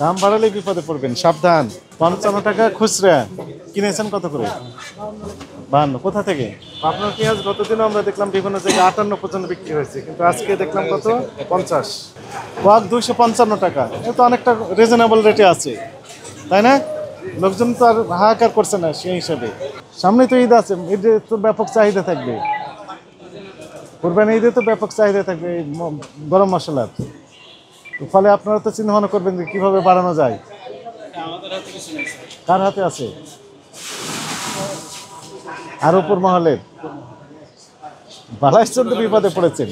দাম বাড়ালে বিপদে পড়বেন, সাবধান। 55 টাকা খুচরা, কিনেছেন কত করে? 52। কোথা থেকে? আপনার পেঁয়াজ গতদিনও আমরা দেখলাম বিভিন্ন জায়গায় 58 পর্যন্ত বিক্রি হয়েছে, কিন্তু আজকে দেখলাম কত? 50। কোয়াক 255 টাকা, এ তো অনেকটা রিজনেবল রেটে আছে, তাই না? লোকজন তো আর হাহাকার করছে না সেই হিসাবে। সামনে তো ঈদ আছে, ঈদে তো ব্যাপক চাহিদা থাকবে, কোরবানি ঈদে তো ব্যাপক চাহিদা থাকবে এই গরম মশলার। ফলে আপনারা তো চিন্তা ভাবনা করবেন যে কীভাবে বাড়ানো যায়। কার হাতে আছে? আর উপর মহলের বালাইশ চন্দ্র বিপদে পড়েছেন।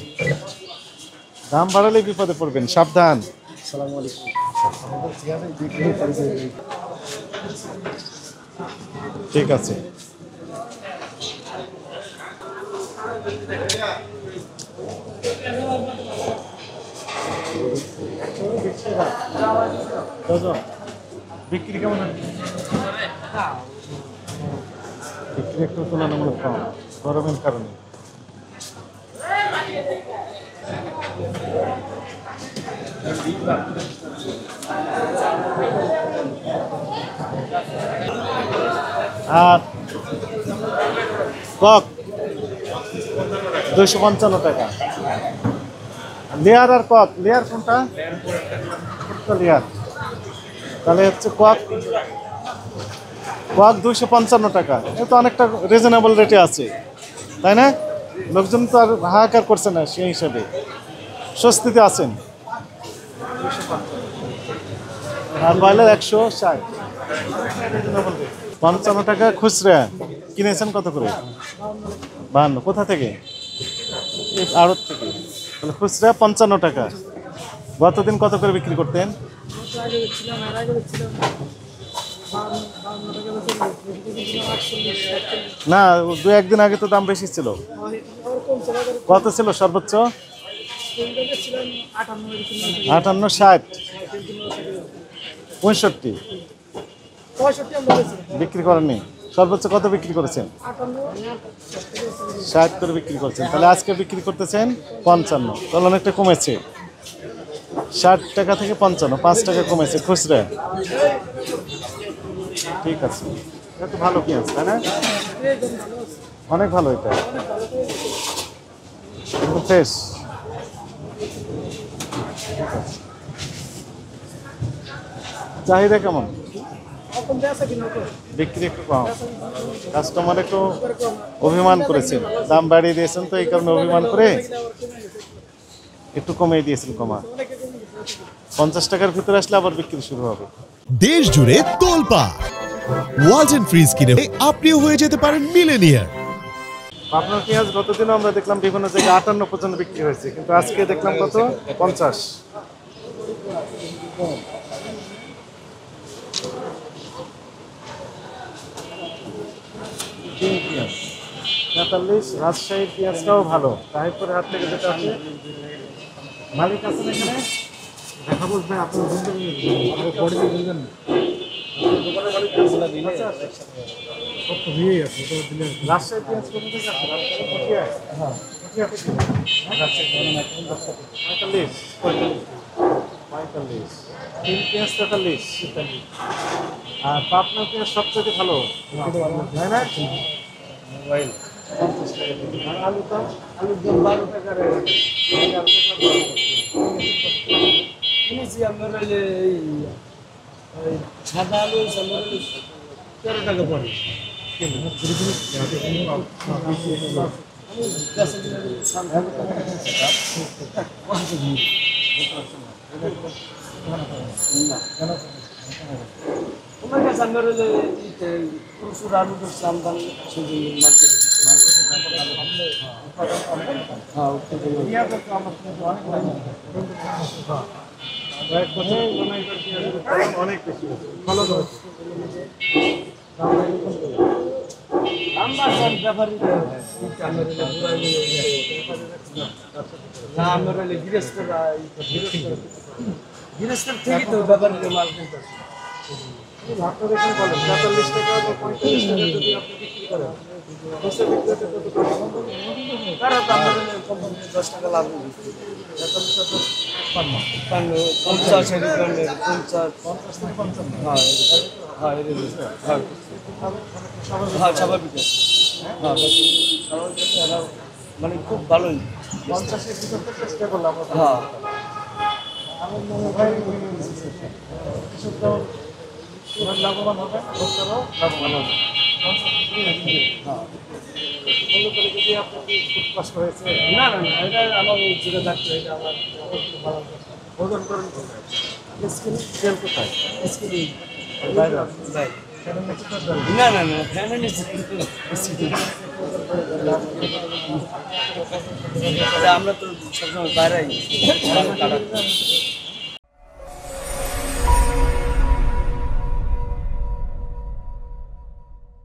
দাম বাড়ালে বিপদে পড়বেন, সাবধান। ঠিক আছে। বিক্রি কেমন? বিক্রি একটু তুলনামূলক কম গরমের কারণে। আর কক 255 টাকা। লেয়ার আর কক, লেয়ার কোনটা? লেয়ার। তাহলে হচ্ছে কক 255 টাকা, এ তো অনেকটা রিজনেবল রেটে আছে, তাই না? লোকজন তো আর হাহাকার করছে না সেই হিসাবে, স্বস্তিতে আছেন। আর ব্রয়লার 160, 55 টাকা খুচরা, কিনেছেন কত করে? 52। কোথা থেকে? আড়ত থেকে। তাহলে খুচরা 55 টাকা। গতদিন কত করে বিক্রি করতেন? না, 2-1 দিন আগে তো দাম বেশি ছিল। কত ছিল সর্বোচ্চ? 58, 60, 65। বিক্রি করেননি? সর্বোচ্চ কত বিক্রি করেছেন? 60 করে বিক্রি করছেন। তাহলে আজকে বিক্রি করতেছেন 55, তাহলে অনেকটা কমেছে। 60 টাকা থেকে 55, 5 টাকা কমেছে খুচরা। ঠিক আছে, এটা তো ভালো পেঁয়াজ, তাই না? অনেক ভালো, এটা একদম ফ্রেশ। চাহিদা কেমন? বিক্রি একটু কম, কাস্টমার একটু অভিমান করেছেন, দাম বাড়িয়ে দিয়েছেন, তো এই কারণে অভিমান করে একটু কমিয়ে দিয়েছেন। কমা 50 টাকার ভিতরে আসলে আবার বিক্রি শুরু হবে। দেশ জুড়ে তোলপাড় ওয়ালটন ফ্রিজ কিনে আপনিও হয়ে যেতে পারেন মিলেনিয়ার। আপনার পেঁয়াজ গতদিনও আমরা দেখলাম বিভিন্ন জায়গায় 58 পর্যন্ত বিক্রি হয়েছে, কিন্তু আজকে দেখলাম কত? 50। 43। রাজশাহীর পেঁয়াজটাও ভালো, তাহিরপুরের হাট থেকে যেটা আছে। মালিক আছেন এখানে? দেখা বলবে আপনি বলবেন। রাজশাহী পেঁয়াজ কোথা থেকে আসে? হ্যাঁ, 45। 45। তিন পেঁয়াজ 43। আর পাবনার পেঁয়াজ সবচেয়ে ভালো, তাই না? মোবাইল 50 টাকা। আর আলুর দাম? আলুর দাম 12 টাকা। কিনেছি আপনার সাদা আলু 13 টাকা পড়ে। তোমার কাছে আমরা প্রচুর আলু করছিলাম, অনেক বেশি ভালো গৃহস্থের থেকেই তো ব্যাপারীরা মাল কিনতেছে। 45 টাকা বা 45 টাকা যদি আপনি বিক্রি করেন খুচরা বিক্রি হতে কত করে? তারা তো আমাদের কোম্পানি 10 টাকা লাভ দিচ্ছে। 50 সেকেন্ডের 50 থেকে 55। হ্যাঁ হ্যাঁ হ্যাঁ হ্যাঁ স্বাভাবিক আছে। হ্যাঁ স্বাভাবিক আছে, এরা মানে খুব ভালোই। 50-এর ভিতর থেকে চেষ্টা করলাম আমরা। হ্যাঁ আমার মনে হয় কৃষকরাও এবার লাভবান হবে, ভোক্তারাও লাভবান হবে। হ্যাঁ মূল্য করে যদি আপনার কি খুব কষ্ট হয়েছে, না না না, এটা আমার যেটা থাকতো এটা আমার ভালো। ওজন করেন কোথায়? স্কিন সেল কোথায়? স্কিলিং বাইরে ভাই সেটা নিচে তো দেন। না না না ফ্যানের নিচে আমরা তো সবসময় বাইরে কাটা